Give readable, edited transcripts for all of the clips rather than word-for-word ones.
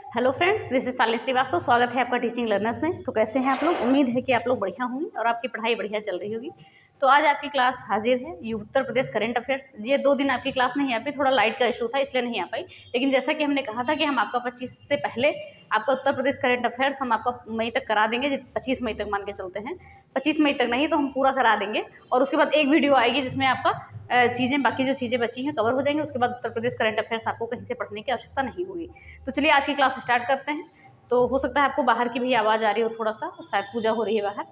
Hello friends, this is Shalini Srivastava. स्वागत है आपका टीचिंग लर्नर्स में। तो कैसे हैं आप लोग? उम्मीद है कि आप लोग बढ़िया होंगे और आपकी पढ़ाई बढ़िया चल रही होगी। तो आज आपकी क्लास हाजिर है, ये उत्तर प्रदेश करंट अफेयर्स। ये 2 दिन आपकी क्लास नहीं आ पाई, थोड़ा लाइट का इशू था इसलिए नहीं आ पाई। लेकिन जैसा कि हमने कहा था कि हम आपका 25 से पहले आपका उत्तर प्रदेश करंट अफेयर्स हम आपका मई तक करा देंगे। 25 मई तक मान के चलते हैं, 25 मई तक नहीं तो हम पूरा करा देंगे। और उसके बाद एक वीडियो आएगी जिसमें आपका चीज़ें, बाकी जो चीज़ें बची हैं कवर हो जाएंगी। उसके बाद उत्तर प्रदेश करंट अफेयर्स आपको कहीं से पढ़ने की आवश्यकता नहीं होगी। तो चलिए आज की क्लास स्टार्ट करते हैं। तो हो सकता है आपको बाहर की भी आवाज़ आ रही हो थोड़ा सा, शायद पूजा हो रही है बाहर।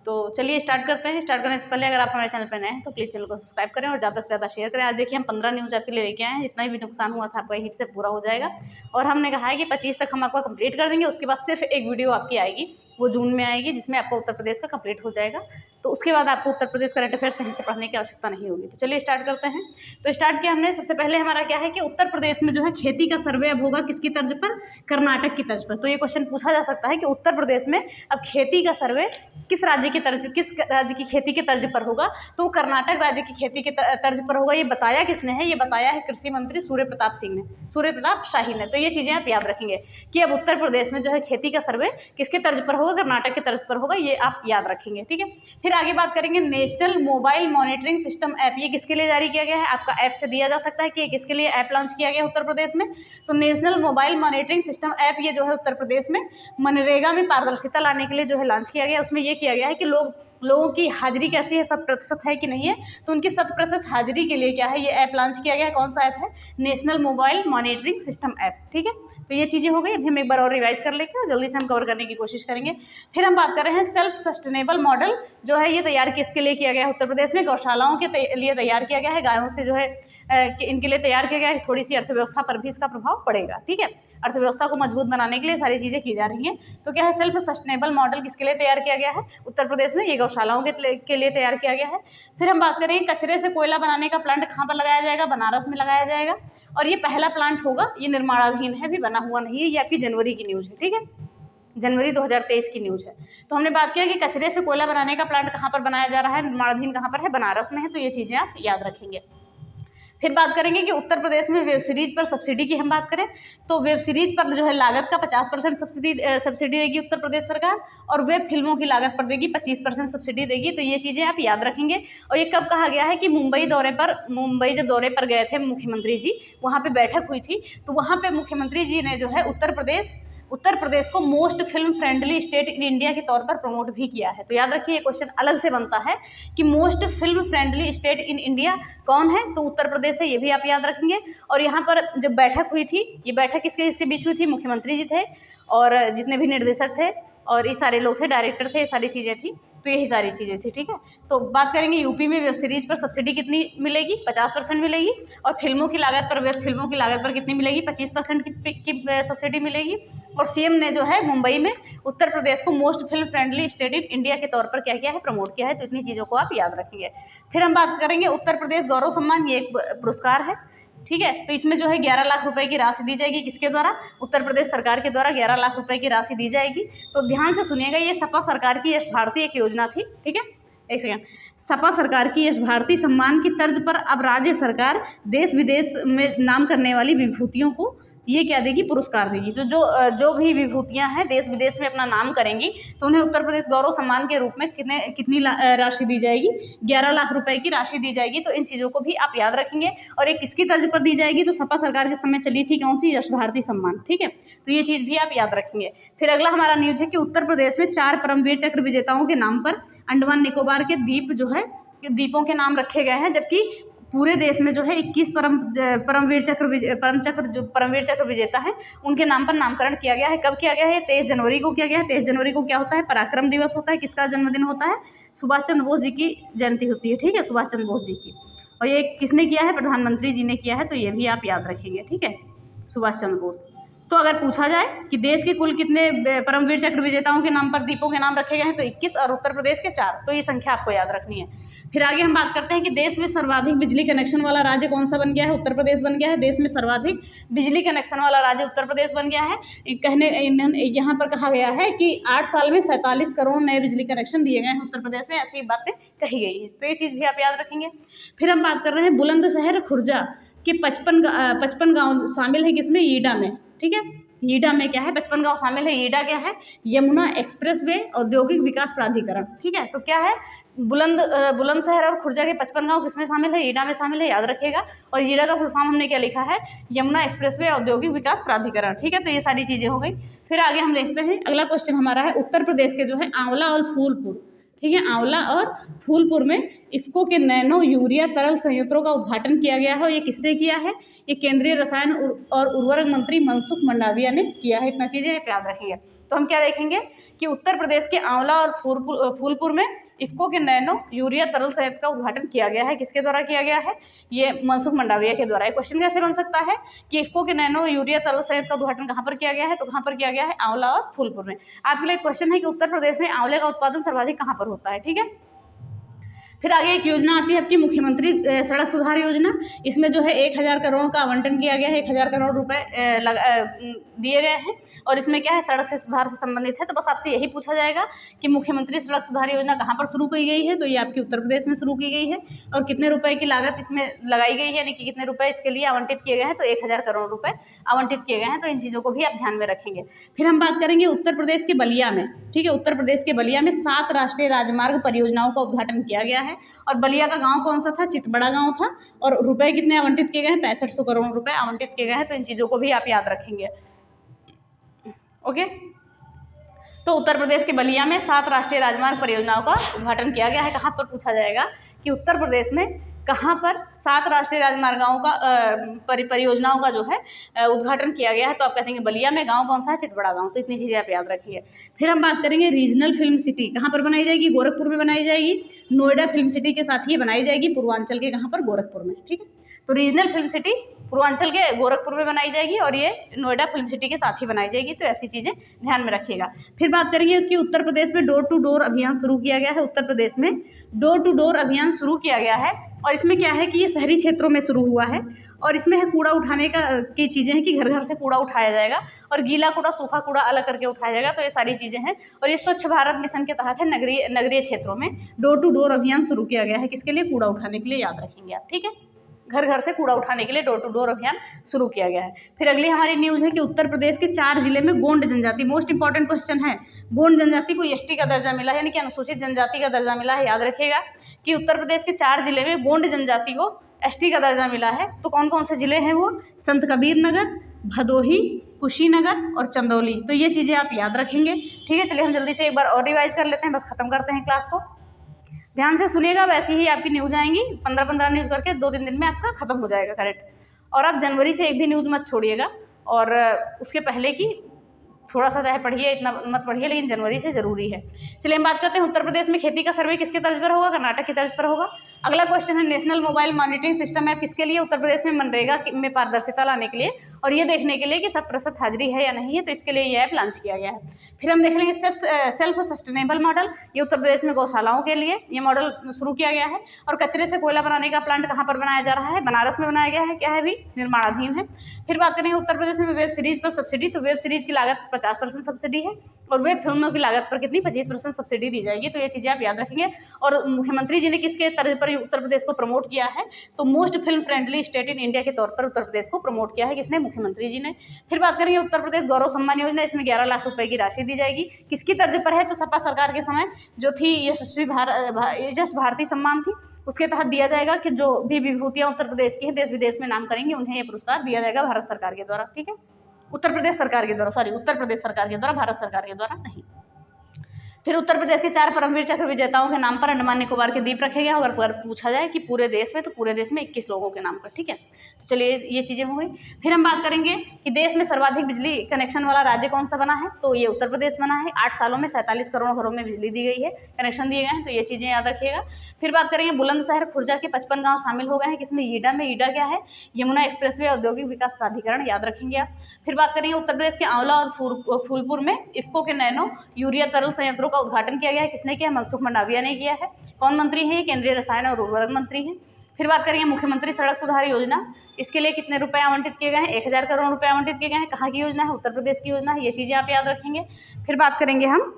तो चलिए स्टार्ट करते हैं। स्टार्ट करने से पहले अगर आप हमारे चैनल पर नए हैं तो प्लीज़ चैनल को सब्सक्राइब करें और ज़्यादा से ज़्यादा शेयर करें। आज देखिए हम 15 न्यूज़ आपके लिए लेके आए हैं। जितना भी नुकसान हुआ था आपका हिट से पूरा हो जाएगा। और हमने कहा है कि 25 तक हम आपका कंप्लीट कर देंगे। उसके बाद सिर्फ एक वीडियो आपकी आएगी, वो जून में आएगी, जिसमें आपका उत्तर प्रदेश का कंप्लीट हो जाएगा। तो उसके बाद आपको उत्तर प्रदेश करंट अफेयर्स कहीं से पढ़ने की आवश्यकता नहीं होगी। तो चलिए स्टार्ट करते हैं। तो स्टार्ट किया हमने, सबसे पहले हमारा क्या है कि उत्तर प्रदेश में जो है खेती का सर्वे अब होगा किसकी तर्ज पर? कर्नाटक की तर्ज पर। तो ये क्वेश्चन पूछा जा सकता है कि उत्तर प्रदेश में अब खेती का सर्वे किस राज्य की खेती के तर्ज पर होगा? तो वो कर्नाटक राज्य की खेती के तर्ज पर होगा। ये बताया किसने है? ये बताया है कृषि मंत्री सूर्य प्रताप सिंह ने, सूर्य प्रताप शाही ने। तो ये चीज़ें आप याद रखेंगे कि अब उत्तर प्रदेश में जो है खेती का सर्वे किसके तर्ज पर होगा? कर्नाटक के तर्ज पर होगा। ये आप याद रखेंगे, ठीक है। फिर आगे बात करेंगे national mobile monitoring system app. ये किसके लिए जारी किया गया है? आपका ऐप से दिया जा सकता है कि ये किसके लिए ऐप लॉन्च किया गया उत्तर प्रदेश में। तो national mobile monitoring system app ये जो है उत्तर प्रदेश में मनरेगा में पारदर्शिता लाने के लिए जो है लॉन्च किया गया। उसमें ये किया गया है कि लोगों की हाजिरी कैसी है, 100% है कि नहीं है। तो उनकी 100% हाजिरी के लिए क्या है, ये ऐप लॉन्च किया गया है। कौन सा ऐप है? National mobile monitoring system app, ठीक है। तो ये चीज़ें हो गई। अभी हम एक बार और रिवाइज कर लेंगे और जल्दी से हम कवर करने की कोशिश करेंगे। फिर हम बात कर रहे हैं सेल्फ सस्टेनेबल मॉडल जो है ये तैयार किसके लिए किया गया है? उत्तर प्रदेश में गौशालाओं के लिए तैयार किया गया है। गायों से जो है इनके लिए तैयार किया गया है। थोड़ी सी अर्थव्यवस्था पर भी इसका प्रभाव पड़ेगा, ठीक है। अर्थव्यवस्था को मजबूत बनाने के लिए सारी चीज़ें की जा रही हैं। तो क्या है, सेल्फ सस्टेनेबल मॉडल किसके लिए तैयार किया गया है उत्तर प्रदेश में? ये गौशालाओं के लिए तैयार किया गया है। फिर हम बात करेंगे कचरे से कोयला बनाने का प्लांट कहाँ पर लगाया जाएगा? बनारस में लगाया जाएगा। और ये पहला प्लांट होगा, ये निर्माणाधीन है, भी बना हुआ नहीं है। ये आपकी जनवरी की न्यूज़ है, ठीक है, जनवरी 2023 की न्यूज़ है। तो हमने बात किया कि कचरे से कोयला बनाने का प्लांट कहाँ पर बनाया जा रहा है, निर्माणाधीन कहाँ पर है? बनारस में है। तो ये चीज़ें आप याद रखेंगे। फिर बात करेंगे कि उत्तर प्रदेश में वेब सीरीज पर सब्सिडी की हम बात करें तो वेब सीरीज पर जो है लागत का 50% सब्सिडी देगी उत्तर प्रदेश सरकार, और वेब फिल्मों की लागत पर देगी 25% सब्सिडी देगी। तो ये चीज़ें आप याद रखेंगे। और ये कब कहा गया है कि मुंबई जब दौरे पर गए थे मुख्यमंत्री जी, वहाँ पे बैठक हुई थी। तो वहाँ पे मुख्यमंत्री जी ने जो है उत्तर प्रदेश को most film friendly state in India के तौर पर प्रमोट भी किया है। तो याद रखिए, ये क्वेश्चन अलग से बनता है कि most film friendly state in India कौन है? तो उत्तर प्रदेश है। ये भी आप याद रखेंगे। और यहाँ पर जब बैठक हुई थी, ये बैठक किसके बीच हुई थी? मुख्यमंत्री जी थे और जितने भी निर्देशक थे और ये सारे लोग थे, डायरेक्टर थे, ये सारी चीज़ें थी। तो यही सारी चीज़ें थी, ठीक है। तो बात करेंगे यूपी में वेब सीरीज पर सब्सिडी कितनी मिलेगी? 50% मिलेगी। और फिल्मों की लागत पर, वेब फिल्मों की लागत पर कितनी मिलेगी? 25% की सब्सिडी मिलेगी। और सीएम ने जो है मुंबई में उत्तर प्रदेश को most film friendly state in India के तौर पर क्या किया है? प्रमोट किया है। तो इतनी चीज़ों को आप याद रखेंगे। फिर हम बात करेंगे उत्तर प्रदेश गौरव सम्मान, ये एक पुरस्कार है, ठीक है। तो इसमें जो है 11 लाख रुपए की राशि दी जाएगी। किसके द्वारा? उत्तर प्रदेश सरकार के द्वारा 11 लाख रुपए की राशि दी जाएगी। तो ध्यान से सुनिएगा, ये सपा सरकार की यश भारती एक योजना थी, ठीक है। एक सेकेंड, सपा सरकार की यश भारती सम्मान की तर्ज पर अब राज्य सरकार देश विदेश में नाम करने वाली विभूतियों को ये क्या देगी? पुरस्कार देगी। तो जो भी विभूतियां हैं देश विदेश में अपना नाम करेंगी तो उन्हें उत्तर प्रदेश गौरव सम्मान के रूप में कितनी राशि दी जाएगी? 11 लाख रुपए की राशि दी जाएगी। तो इन चीज़ों को भी आप याद रखेंगे। और ये किसकी तर्ज पर दी जाएगी? तो सपा सरकार के समय चली थी, कौन सी? यश भारती सम्मान, ठीक है। तो ये चीज़ भी आप याद रखेंगे। फिर अगला हमारा न्यूज है कि उत्तर प्रदेश में 4 परमवीर चक्र विजेताओं के नाम पर अंडमान निकोबार के द्वीपों के नाम रखे गए हैं। जबकि पूरे देश में जो है 21 परमवीर चक्र विजेता हैं, उनके नाम पर नामकरण किया गया है। कब किया गया है? 23 जनवरी को किया गया है। 23 जनवरी को क्या होता है? पराक्रम दिवस होता है। किसका जन्मदिन होता है? सुभाष चंद्र बोस जी की जयंती होती है, ठीक है, सुभाष चंद्र बोस जी की। और ये किसने किया है? प्रधानमंत्री जी ने किया है। तो ये भी आप याद रखेंगे, ठीक है, सुभाष चंद्र बोस। तो अगर पूछा जाए कि देश के कुल कितने परमवीर चक्र विजेताओं के नाम पर द्वीपों के नाम रखे गए हैं, तो 21 और उत्तर प्रदेश के 4। तो ये संख्या आपको याद रखनी है। फिर आगे हम बात करते हैं कि देश में सर्वाधिक बिजली कनेक्शन वाला राज्य कौन सा बन गया है? उत्तर प्रदेश बन गया है। देश में सर्वाधिक बिजली कनेक्शन वाला राज्य उत्तर प्रदेश बन गया है। यहाँ पर कहा गया है कि 8 साल में 47 करोड़ नए बिजली कनेक्शन दिए गए हैं उत्तर प्रदेश में, ऐसी बातें कही गई है। तो ये चीज़ भी आप याद रखेंगे। फिर हम बात कर रहे हैं बुलंदशहर खुर्जा के 55 गाँव शामिल है किसमें? ईडा में, ठीक है। ईडा में क्या है, 55 गांव शामिल है। ईडा क्या है, यमुना एक्सप्रेसवे औद्योगिक विकास प्राधिकरण, ठीक है। तो क्या है, बुलंदशहर और खुर्जा के 55 गांव किसमें शामिल है, ईडा में शामिल है, याद रखिएगा। और ईडा का फुल फॉर्म हमने क्या लिखा है, यमुना एक्सप्रेसवे औद्योगिक विकास प्राधिकरण, ठीक है। तो ये सारी चीजें हो गई। फिर आगे हम देखते हैं, अगला क्वेश्चन हमारा है उत्तर प्रदेश के जो है आंवला और फूलपुर, ठीक है। आंवला और फूलपुर में इफ्को के नैनो यूरिया तरल संयंत्रों का उद्घाटन किया गया है। और ये किसने किया है, ये केंद्रीय रसायन और उर्वरक मंत्री मनसुख मंडाविया ने किया है। इतना चीजें याद रखेंगे। तो हम क्या देखेंगे कि उत्तर प्रदेश के आंवला और फूलपुर में इफ्को के नैनो यूरिया तरल संयंत्र का उद्घाटन किया गया है। किसके द्वारा किया गया है, ये मनसुख मंडाविया के द्वारा। क्वेश्चन कैसे बन सकता है कि इफ्को के नैनो यूरिया तरल संयंत्र का उद्घाटन कहाँ पर किया गया है, तो कहाँ पर किया गया है, आंवला और फूलपुर में। आपके लिए क्वेश्चन है कि उत्तर प्रदेश में आंवले का उत्पादन सर्वाधिक कहाँ पर होता है, ठीक है। फिर आगे एक योजना आती है आपकी मुख्यमंत्री सड़क सुधार योजना। इसमें जो है 1000 करोड़ का आवंटन किया गया है, 1000 करोड़ रुपए दिए गए हैं। और इसमें क्या है, सड़क से सुधार से संबंधित है। तो बस आपसे यही पूछा जाएगा कि मुख्यमंत्री सड़क सुधार योजना कहाँ पर शुरू की गई है, तो ये आपकी उत्तर प्रदेश में शुरू की गई है। और कितने रुपए की लागत इसमें लगाई गई है, यानी कि कितने रुपए इसके लिए आवंटित किए गए हैं, तो 1000 करोड़ रुपए आवंटित किए गए हैं। तो इन चीज़ों को भी आप ध्यान में रखेंगे। फिर हम बात करेंगे उत्तर प्रदेश के बलिया में, ठीक है। उत्तर प्रदेश के बलिया में 7 राष्ट्रीय राजमार्ग परियोजनाओं का उद्घाटन किया गया है। और बलिया का गांव कौन सा था, चितबड़ा गांव था। और रुपए कितने आवंटित किए गए हैं, 6500 करोड़ रुपए आवंटित किए गए हैं। तो इन चीज़ों को भी आप याद रखेंगे, ओके। तो उत्तर प्रदेश के बलिया में 7 राष्ट्रीय राजमार्ग परियोजनाओं का उद्घाटन किया गया है। कहाँ पर पूछा जाएगा कि उत्तर प्रदेश में कहाँ पर 7 राष्ट्रीय राजमार्गों का परियोजनाओं का जो है उद्घाटन किया गया है, तो आप कहते हैं बलिया में। गांव कौन सा है, चितबड़ा गांव। तो इतनी चीज़ें आप याद रखिए। फिर हम बात करेंगे रीजनल फिल्म सिटी कहाँ पर बनाई जाएगी, गोरखपुर में बनाई जाएगी। नोएडा फिल्म सिटी के साथ ही बनाई जाएगी, पूर्वांचल के कहाँ पर, गोरखपुर में, ठीक है। तो रीजनल फिल्म सिटी पूर्वांचल के गोरखपुर में बनाई जाएगी और ये नोएडा फिल्म सिटी के साथ ही बनाई जाएगी। तो ऐसी चीज़ें ध्यान में रखिएगा। फिर बात करेंगे कि उत्तर प्रदेश में डोर टू डोर अभियान शुरू किया गया है। उत्तर प्रदेश में डोर टू डोर अभियान शुरू किया गया है। और इसमें क्या है कि ये शहरी क्षेत्रों में शुरू हुआ है। और इसमें है कूड़ा उठाने की चीज़ें हैं कि घर घर से कूड़ा उठाया जाएगा और गीला कूड़ा सूखा कूड़ा अलग करके उठाया जाएगा। तो ये सारी चीज़ें हैं। और ये स्वच्छ भारत मिशन के तहत है, नगरीय क्षेत्रों में डोर टू डोर अभियान शुरू किया गया है। किसके लिए, कूड़ा उठाने के लिए, याद रखेंगे आप, ठीक है। घर घर से कूड़ा उठाने के लिए डोर टू डोर अभियान शुरू किया गया है। फिर अगली हमारी न्यूज़ है कि उत्तर प्रदेश के 4 जिले में गोंड जनजाति, मोस्ट इंपॉर्टेंट क्वेश्चन है, गोंड जनजाति को एसटी का दर्जा मिला है, यानी कि अनुसूचित जनजाति का दर्जा मिला है। याद रखिएगा कि उत्तर प्रदेश के 4 जिले में गोंड जनजाति को एसटी का दर्जा मिला है। तो कौन कौन से जिले हैं वो, संत कबीर नगर, भदोही, कुशीनगर और चंदौली। तो ये चीज़ें आप याद रखेंगे, ठीक है। चलिए हम जल्दी से एक बार और रिवाइज कर लेते हैं, बस खत्म करते हैं क्लास को। ध्यान से सुनिएगा, वैसे ही आपकी न्यूज़ आएंगी 15-15 न्यूज़ करके 2-3 दिन में आपका खत्म हो जाएगा करेक्ट। और आप जनवरी से एक भी न्यूज़ मत छोड़िएगा। और उसके पहले की थोड़ा सा चाहे पढ़िए, इतना मत पढ़िए, लेकिन जनवरी से ज़रूरी है। चलिए हम बात करते हैं उत्तर प्रदेश में खेती का सर्वे किसके तर्ज पर होगा, कर्नाटक की तर्ज पर होगा। अगला क्वेश्चन है national mobile monitoring system app किसके लिए, उत्तर प्रदेश में मनरेगा में पारदर्शिता लाने के लिए और ये देखने के लिए कि 100% हाजिरी है या नहीं है। तो इसके लिए ये ऐप लॉन्च किया गया है। फिर हम देख लेंगे सेल्फ सस्टेनेबल मॉडल, ये उत्तर प्रदेश में गौशालाओं के लिए ये मॉडल शुरू किया गया है। और कचरे से कोयला बनाने का प्लांट कहाँ पर बनाया जा रहा है, बनारस में बनाया गया है। क्या है, भी निर्माणाधीन है। फिर बात करेंगे उत्तर प्रदेश में वेब सीरीज पर सब्सिडी, तो वेब सीरीज की लागत 50% सब्सिडी है और वेब फिल्मों की लागत पर कितनी, 25% सब्सिडी दी जाएगी। तो ये चीज़ें आप याद रखेंगे। और मुख्यमंत्री जी ने किसके तर्ज पर उत्तर प्रदेश को प्रमोट किया है, तो most film friendly state in India के तौर पर उत्तर प्रदेश को प्रमोट किया है। किसने, मुख्यमंत्री जी ने। फिर बात करेंगे उत्तर प्रदेश गौरव सम्मान योजना, इसमें 11 लाख रुपए की राशि दी जाएगी। किसकी तर्ज पर है, तो सपा सरकार के समय जो थी यश भारती सम्मान थी, उसके तहत दिया जाएगा कि जो भी विभूतियां उत्तर प्रदेश की हैं देश विदेश में नाम करेंगी, उन्हें ये पुरस्कार दिया जाएगा भारत सरकार के द्वारा, ठीक है। उत्तर प्रदेश सरकार के द्वारा, उत्तर प्रदेश सरकार के द्वारा, भारत सरकार के द्वारा नहीं। फिर उत्तर प्रदेश के 4 परमवीर चक्र विजेताओं के नाम पर अंडमान निकोबार के द्वीप रखे गए। अगर पूछा जाए कि पूरे देश में, तो पूरे देश में 21 लोगों के नाम पर, ठीक है। तो चलिए ये चीज़ें हो गई। फिर हम बात करेंगे कि देश में सर्वाधिक बिजली कनेक्शन वाला राज्य कौन सा बना है, तो ये उत्तर प्रदेश बना है। 8 सालों में 47 करोड़ घरों में बिजली दी गई है, कनेक्शन दिए गए हैं। तो ये चीज़ें याद रखिएगा। फिर बात करेंगे बुलंदशहर खुर्जा के 55 गाँव शामिल हो गए हैं किसमें, ईडा में। ईडा क्या है, यमुना एक्सप्रेसवे औद्योगिक विकास प्राधिकरण, याद रखेंगे आप। फिर बात करेंगे उत्तर प्रदेश के आंवला और फूलपुर में इफ्को के नैनो यूरिया तरल संयंत्रों का उद्घाटन किया गया है। किसने किया, मनसुख मंडाविया ने किया है। कौन मंत्री हैं, केंद्रीय रसायन और उर्वरक मंत्री हैं। फिर बात करेंगे मुख्यमंत्री सड़क सुधार योजना, इसके लिए कितने रुपए आवंटित किए गए हैं, 1000 करोड़ रुपए आवंटित किए गए हैं। कहाँ की योजना है, उत्तर प्रदेश की योजना है। ये चीज़ें आप याद रखेंगे। फिर बात करेंगे हम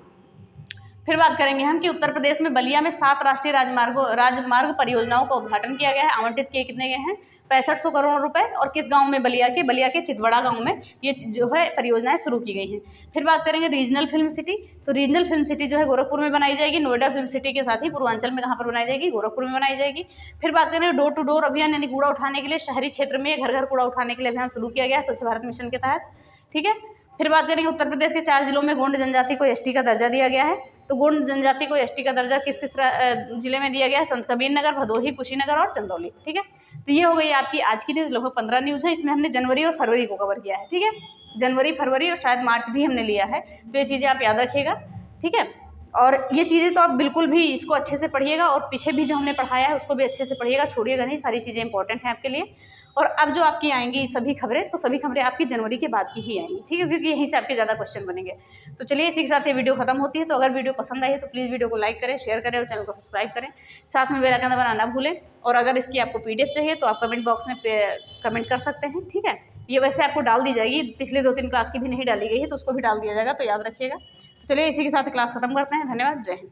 फिर बात करेंगे हम कि उत्तर प्रदेश में बलिया में 7 राष्ट्रीय राजमार्ग परियोजनाओं का उद्घाटन किया गया है। आवंटित किए कितने गए हैं? 6500 करोड़ रुपए। और किस गांव में? बलिया के चितवड़ा गांव में ये जो है परियोजनाएं शुरू की गई हैं। फिर बात करेंगे रीजनल फिल्म सिटी। तो रीजनल फिल्म सिटी जो है गोरखपुर में बनाई जाएगी। नोएडा फिल्म सिटी के साथ ही पूर्वांचल में कहाँ पर बनाई जाएगी? गोरखपुर में बनाई जाएगी। फिर बात करेंगे डोर टू डोर अभियान, यानी कूड़ा उठाने के लिए शहरी क्षेत्र में घर घर कूड़ा उठाने के लिए अभियान शुरू किया गया है स्वच्छ भारत मिशन के तहत। ठीक है। फिर बात करेंगे उत्तर प्रदेश के 4 जिलों में गोंड जनजाति को एसटी का दर्जा दिया गया है। तो गोंड जनजाति को एसटी का दर्जा किस किस जिले में दिया गया है? संत कबीर नगर, भदोही, कुशीनगर और चंदौली। ठीक है। तो ये हो गई आपकी आज की न्यूज़। लगभग 15 न्यूज़ है। इसमें हमने जनवरी और फरवरी को कवर किया है। ठीक है। जनवरी, फरवरी और शायद मार्च भी हमने लिया है। तो ये चीज़ें आप याद रखिएगा। ठीक है। और ये चीज़ें तो आप बिल्कुल भी इसको अच्छे से पढ़िएगा और पीछे भी जो हमने पढ़ाया है उसको भी अच्छे से पढ़िएगा, छोड़िएगा नहीं। सारी चीज़ें इंपॉर्टेंट हैं आपके लिए। और अब जो आपकी आएंगी सभी खबरें, तो सभी खबरें आपकी जनवरी के बाद की ही आएंगी। ठीक है, क्योंकि यहीं से आपके ज़्यादा क्वेश्चन बनेंगे। तो चलिए, इसी के साथ ये वीडियो खत्म होती है। तो अगर वीडियो पसंद आई है तो प्लीज़ वीडियो को लाइक करें, शेयर करें और चैनल को सब्सक्राइब करें। साथ में बेल आइकन दबाना ना भूलें। और अगर इसकी आपको PDF चाहिए तो आप कमेंट बॉक्स में कमेंट कर सकते हैं। ठीक है। ये वैसे आपको डाल दी जाएगी, पिछले 2-3 क्लास की भी नहीं डाली गई है तो उसको भी डाल दिया जाएगा, तो याद रखिएगा। तो चलिए, इसी के साथ क्लास खत्म करते हैं। धन्यवाद। जय हिंद।